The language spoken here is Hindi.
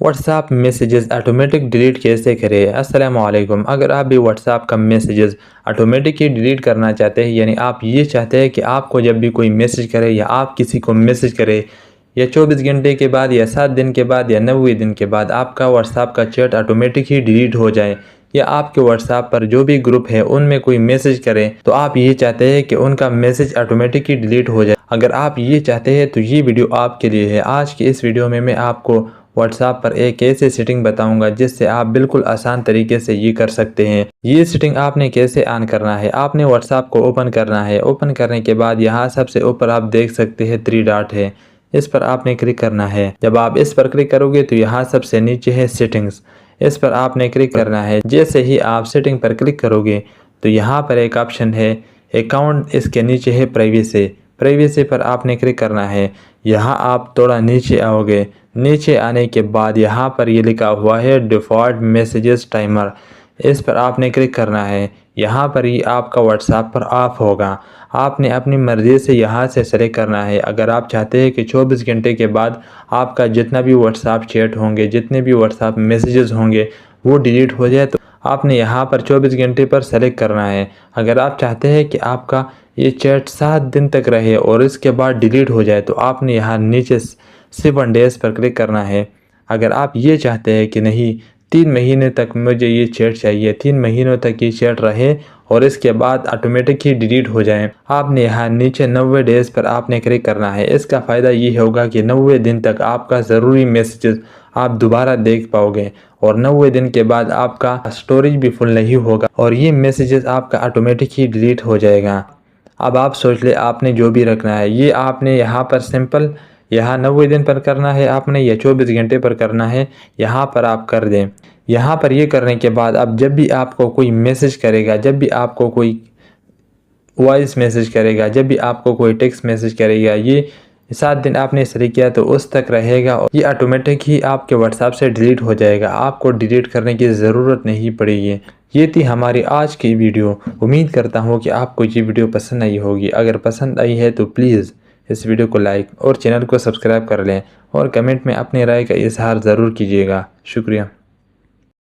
व्हाट्सएप मैसेजेस ऑटोमेटिक डिलीट कैसे करें। अस्सलाम वालेकुम। अगर आप भी व्हाट्सएप का मैसेजेस ऑटोमेटिक ही डिलीट करना चाहते हैं, यानी आप ये चाहते हैं कि आपको जब भी कोई मैसेज करे या आप किसी को मैसेज करें या 24 घंटे के बाद या 7 दिन के बाद या 90 दिन के बाद आपका व्हाट्सएप का चैट ऑटोमेटिक ही डिलीट हो जाए, या आपके व्हाट्सएप पर जो भी ग्रुप है उनमें कोई मैसेज करें तो आप ये चाहते हैं कि उनका मैसेज ऑटोमेटिक ही डिलीट हो जाए। अगर आप ये चाहते हैं तो ये वीडियो आपके लिए है। आज की इस वीडियो में मैं आपको व्हाट्सएप पर एक ऐसे सेटिंग बताऊंगा जिससे आप बिल्कुल आसान तरीके से ये कर सकते हैं। ये सेटिंग आपने कैसे ऑन करना है, आपने व्हाट्सएप को ओपन करना है। ओपन करने के बाद यहाँ सबसे ऊपर आप देख सकते हैं 3 डॉट है, इस पर आपने क्लिक करना है। जब आप इस पर क्लिक करोगे तो यहाँ सबसे नीचे है सेटिंग्स, इस पर आपने क्लिक करना है। जैसे ही आप सेटिंग पर क्लिक करोगे तो यहाँ पर एक ऑप्शन है अकाउंट, इसके नीचे है प्राइवेसी पर आपने क्लिक करना है। यहाँ आप थोड़ा नीचे आओगे, नीचे आने के बाद यहाँ पर ये लिखा हुआ है डिफ़ॉल्ट मैसेजेस टाइमर, इस पर आपने क्लिक करना है। यहाँ पर ही आपका व्हाट्सएप पर ऑफ होगा। आपने अपनी मर्ज़ी से यहाँ से सेलेक्ट करना है। अगर आप चाहते हैं कि 24 घंटे के बाद आपका जितना भी व्हाट्सएप चैट होंगे, जितने भी व्हाट्सएप मैसेजेस होंगे वो डिलीट हो जाए, तो आपने यहाँ पर 24 घंटे पर सेलेक्ट करना है। अगर आप चाहते हैं कि आपका ये चैट 7 दिन तक रहे और इसके बाद डिलीट हो जाए तो आपने यहाँ नीचे 7 डेज़ पर क्लिक करना है। अगर आप ये चाहते हैं कि नहीं 3 महीने तक मुझे ये चैट चाहिए, 3 महीनों तक ये चैट रहे और इसके बाद ऑटोमेटिक ही डिलीट हो जाए, आपने यहाँ नीचे 90 डेज़ पर आपने क्लिक करना है। इसका फ़ायदा ये होगा कि 90 दिन तक आपका ज़रूरी मैसेजेस आप दोबारा देख पाओगे और 90 दिन के बाद आपका स्टोरेज भी फुल नहीं होगा और ये मैसेजेस आपका ऑटोमेटिक ही डिलीट हो जाएगा। अब आप सोच ले आपने जो भी रखना है, ये आपने यहाँ पर सिंपल यहाँ 90 दिन पर करना है आपने या 24 घंटे पर करना है, यहाँ पर आप कर दें। यहाँ पर ये करने के बाद अब जब भी आपको कोई मैसेज करेगा, जब भी आपको कोई वॉइस मैसेज करेगा, जब भी आपको कोई टेक्स्ट मैसेज करेगा, ये 7 दिन आपने सही किया तो उस तक रहेगा और ये ऑटोमेटिक ही आपके व्हाट्सएप से डिलीट हो जाएगा। आपको डिलीट करने की ज़रूरत नहीं पड़ेगी। ये थी हमारी आज की वीडियो। उम्मीद करता हूँ कि आपको ये वीडियो पसंद आई होगी। अगर पसंद आई है तो प्लीज़ इस वीडियो को लाइक और चैनल को सब्सक्राइब कर लें और कमेंट में अपनी राय का इजहार ज़रूर कीजिएगा। शुक्रिया।